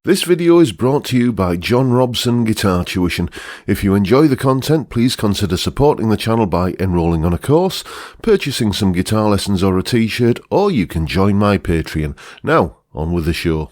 This video is brought to you by John Robson Guitar Tuition. If you enjoy the content, please consider supporting the channel by enrolling on a course, purchasing some guitar lessons or a t-shirt, or you can join my Patreon. Now, on with the show.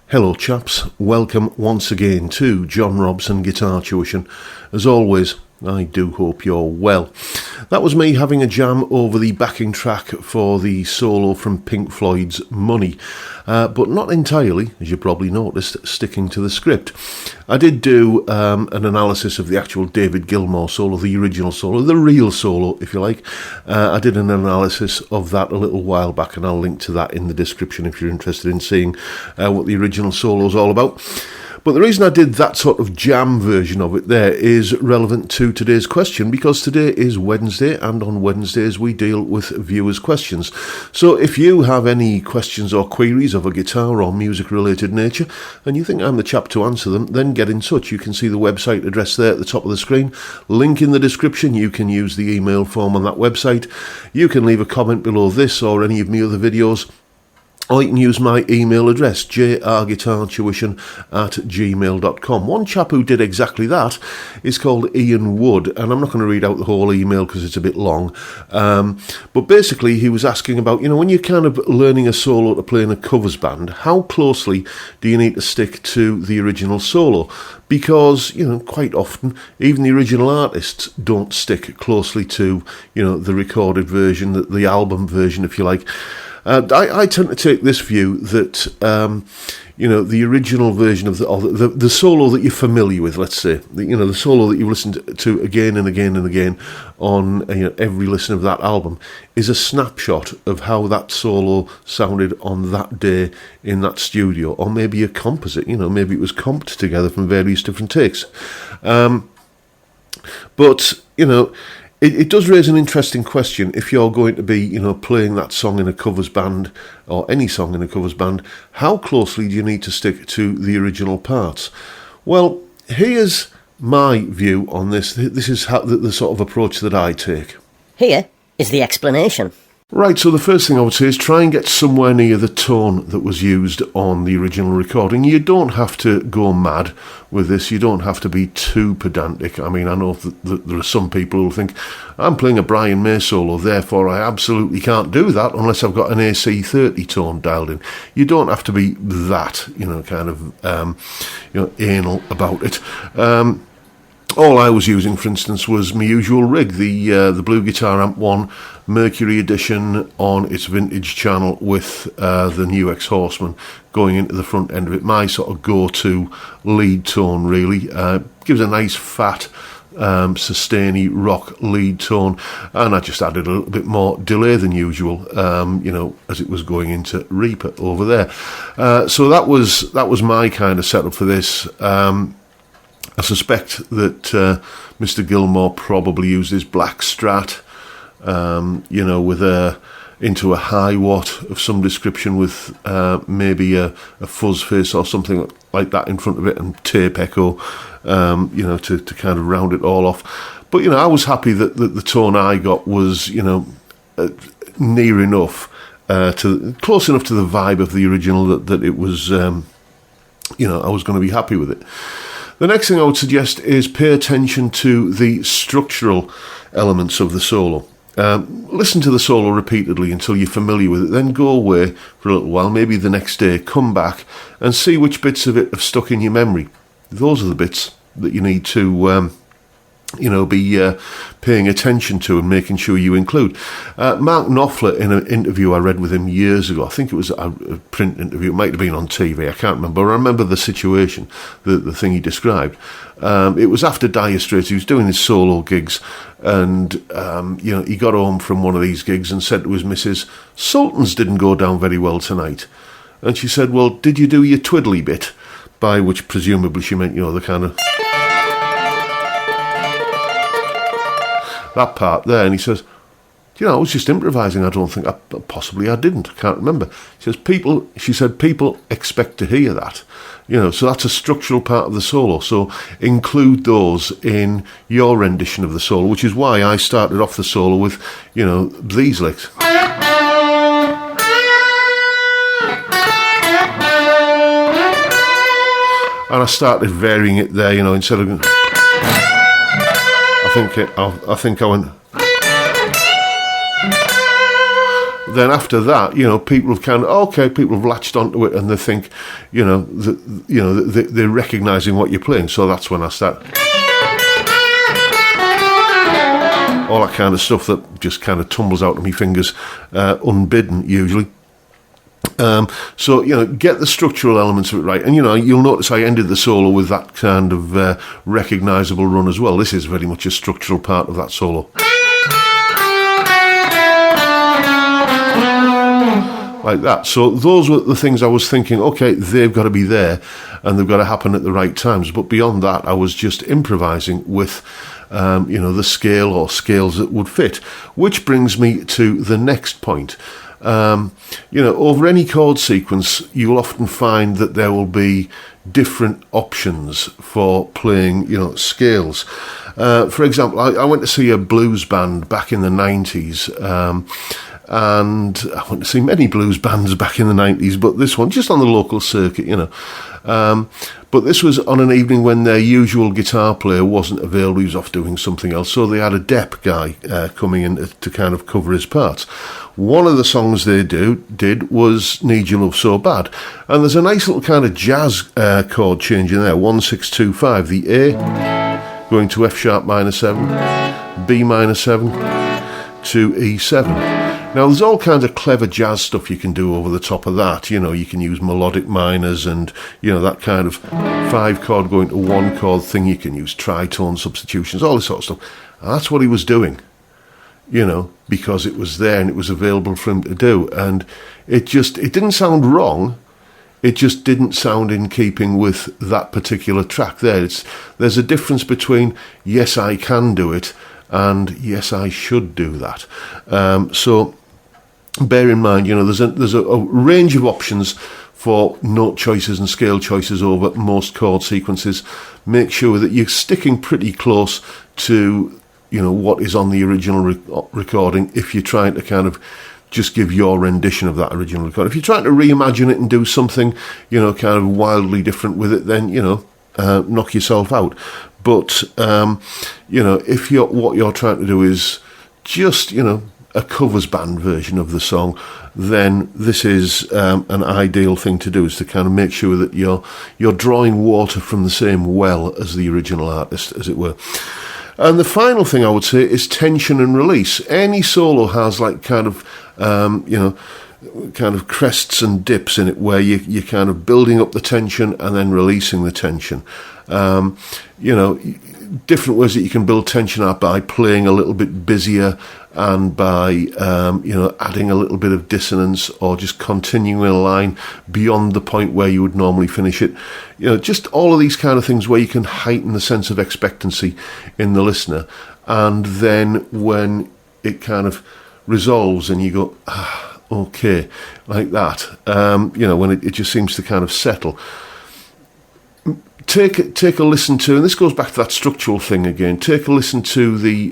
Hello chaps, welcome once again to John Robson Guitar Tuition. As always, I do hope you're well. That was me having a jam over the backing track for the solo from Pink Floyd's Money, but not entirely, as you probably noticed, sticking to the script. I did do an analysis of the actual David Gilmour solo, the original solo, the real solo, if you like. I did an analysis of that a little while back, and I'll link to that in the description if you're interested in seeing what the original solo is all about. But the reason I did that sort of jam version of it there is relevant to today's question, because today is Wednesday, and on Wednesdays we deal with viewers' questions. So if you have any questions or queries of a guitar or music-related nature, and you think I'm the chap to answer them, then get in touch. You can see the website address there at the top of the screen. Link in the description. You can use the email form on that website. You can leave a comment below this or any of my other videos. Or you can use my email address, jrguitartuition@gmail.com. One chap who did exactly that is called Ian Wood, and I'm not going to read out the whole email because it's a bit long. But basically he was asking about, when you're kind of learning a solo to play in a covers band, how closely do you need to stick to the original solo? Because, quite often, even the original artists don't stick closely to, the recorded version, the album version, if you like. I tend to take this view that, the original version of the solo that you're familiar with, let's say, the solo that you've listened to again and again and again on every listen of that album is a snapshot of how that solo sounded on that day in that studio, or maybe a composite, maybe it was comped together from various different takes. But, it does raise an interesting question. If you're going to be, playing that song in a covers band, or any song in a covers band, how closely do you need to stick to the original parts? Well, here's my view on this. This is the sort of approach that I take. Here is the explanation. Right, so the first thing I would say is try and get somewhere near the tone that was used on the original recording. You don't have to go mad with this. You don't have to be too pedantic. I mean, I know that there are some people who think, I'm playing a Brian May solo, therefore I absolutely can't do that unless I've got an AC30 tone dialed in. You don't have to be that, anal about it. All I was using, for instance, was my usual rig, the Blue Guitar Amp 1 Mercury Edition on its vintage channel with the new Ex-Horseman going into the front end of it. My sort of go-to lead tone, really. Gives a nice fat, sustainy rock lead tone, and I just added a little bit more delay than usual, as it was going into Reaper over there. So that was my kind of setup for this. I suspect that Mr. Gilmour probably used his black Strat, with into a high watt of some description with maybe a fuzz face or something like that in front of it, and tape echo, to kind of round it all off. But, I was happy that the tone I got was, near enough, close enough to the vibe of the original that it was, I was going to be happy with it. The next thing I would suggest is pay attention to the structural elements of the solo. Listen to the solo repeatedly until you're familiar with it, then go away for a little while, maybe the next day, come back and see which bits of it have stuck in your memory. Those are the bits that you need to be paying attention to and making sure you include. Mark Knopfler, in an interview I read with him years ago, I think it was a print interview, it might have been on TV, I can't remember, but I remember the situation, the thing he described. It was after Dire Straits, he was doing his solo gigs, and he got home from one of these gigs and said to his missus, "Sultans didn't go down very well tonight." And she said, "Well, did you do your twiddly bit?" By which presumably she meant, the kind of... that part there. And he says, I was just improvising. I don't think, possibly I didn't. I can't remember. She said, people expect to hear that. So that's a structural part of the solo. So include those in your rendition of the solo, which is why I started off the solo with, these licks. And I started varying it there, instead of... I think I went... Then after that, people have people have latched onto it, and they think, they're recognising what you're playing. So that's when I start... all that kind of stuff that just kind of tumbles out of my fingers, unbidden, usually. Get the structural elements of it right. And, you'll notice I ended the solo with that kind of recognisable run as well. This is very much a structural part of that solo. Like that. So those were the things I was thinking, okay, they've got to be there and they've got to happen at the right times. But beyond that, I was just improvising with, the scale or scales that would fit. Which brings me to the next point. Over any chord sequence, you'll often find that there will be different options for playing, scales. For example, I went to see a blues band back in the 90s, and I went to see many blues bands back in the 90s, but this one, just on the local circuit, but this was on an evening when their usual guitar player wasn't available, he was off doing something else, so they had a Depp guy coming in to kind of cover his parts. One of the songs they did was Need Your Love So Bad, and there's a nice little kind of jazz chord change in there, 1-6-2-5, the A going to F sharp minor 7, B minor 7 to E7. Now, there's all kinds of clever jazz stuff you can do over the top of that. You can use melodic minors and, that kind of 5-chord going to 1-chord thing. You can use tritone substitutions, all this sort of stuff. And that's what he was doing, because it was there and it was available for him to do. And it didn't sound wrong. It just didn't sound in keeping with that particular track there. There's a difference between, yes, I can do it, and yes, I should do that. So bear in mind, there's a range of options for note choices and scale choices over most chord sequences. Make sure that you're sticking pretty close to, what is on the original recording if you're trying to kind of just give your rendition of that original recording. If you're trying to reimagine it and do something, kind of wildly different with it, then, knock yourself out. But, if what you're trying to do is just, a covers band version of the song, then this is an ideal thing to do, is to kind of make sure that you're drawing water from the same well as the original artist, as it were. And the final thing I would say is tension and release. Any solo has like kind of, kind of crests and dips in it where you're kind of building up the tension and then releasing the tension. Different ways that you can build tension are by playing a little bit busier and by, adding a little bit of dissonance or just continuing a line beyond the point where you would normally finish it. Just all of these kind of things where you can heighten the sense of expectancy in the listener. And then when it kind of resolves and you go, okay, like that, when it just seems to kind of settle. Take a listen to, and this goes back to that structural thing again. Take a listen to the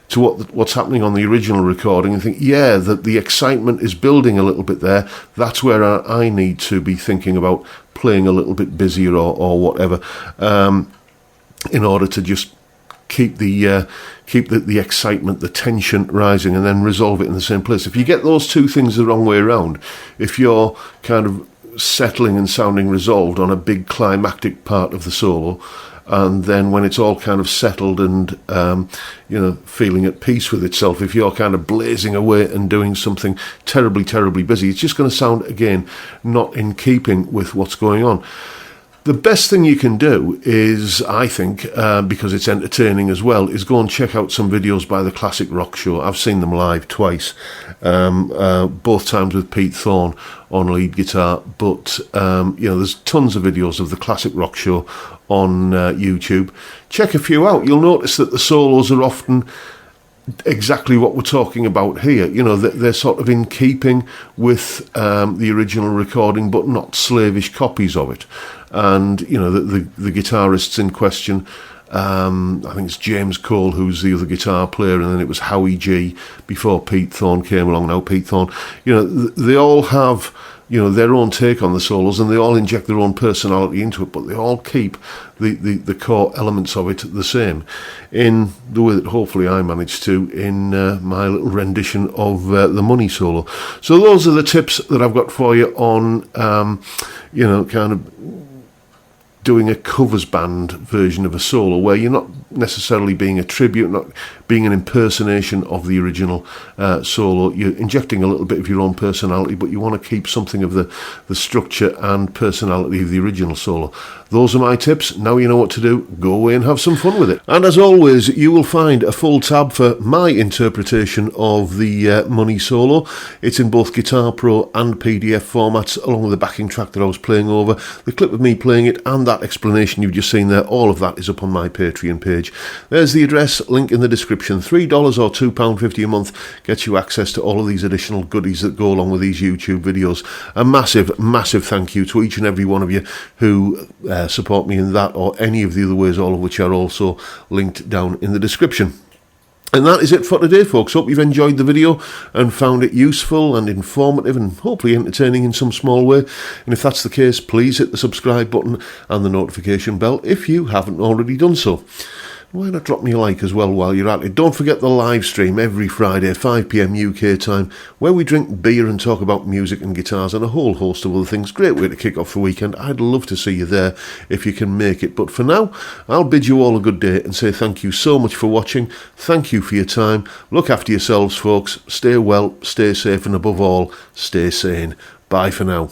to what's happening on the original recording, and think, yeah, that the excitement is building a little bit there. That's where I need to be thinking about playing a little bit busier or whatever, in order to just keep the excitement, the tension rising, and then resolve it in the same place. If you get those two things the wrong way around, if you're kind of settling and sounding resolved on a big climactic part of the solo, and then when it's all kind of settled and feeling at peace with itself, if you're kind of blazing away and doing something terribly busy, it's just going to sound, again, not in keeping with what's going on. The best thing you can do is, I think, because it's entertaining as well, is go and check out some videos by the Classic Rock Show. I've seen them live twice, both times with Pete Thorne on lead guitar, but there's tons of videos of the Classic Rock Show on YouTube. Check a few out. You'll notice that the solos are often exactly what we're talking about here. They're sort of in keeping with the original recording, but not slavish copies of it. And the guitarists in question, I think it's James Cole who's the other guitar player, and then it was Howie G before Pete Thorne came along. Now Pete Thorne, they all have their own take on the solos, and they all inject their own personality into it, but they all keep the core elements of it the same, in the way that hopefully I managed to in my little rendition of the Money solo. So those are the tips that I've got for you on kind of doing a covers band version of a solo, where you're not necessarily being a tribute, not being an impersonation of the original solo. You're injecting a little bit of your own personality, but you want to keep something of the structure and personality of the original solo. Those are my tips. Now you know what to do. Go away and have some fun with it. And as always, you will find a full tab for my interpretation of the Money solo. It's in both Guitar Pro and PDF formats, along with the backing track that I was playing over, the clip of me playing it, and that explanation you've just seen there. All of that is up on my Patreon page. There's the address, link in the description. $3 or £2.50 a month gets you access to all of these additional goodies that go along with these YouTube videos. A massive thank you to each and every one of you who support me in that or any of the other ways, all of which are also linked down in the description. And that is it for today, folks. Hope you've enjoyed the video and found it useful and informative and hopefully entertaining in some small way. And if that's the case, please hit the subscribe button and the notification bell if you haven't already done so. Why not drop me a like as well while you're at it? Don't forget the live stream every Friday, 5 PM UK time, where we drink beer and talk about music and guitars and a whole host of other things. Great way to kick off the weekend. I'd love to see you there if you can make it. But for now, I'll bid you all a good day and say thank you so much for watching. Thank you for your time. Look after yourselves, folks. Stay well, stay safe, and above all, stay sane. Bye for now.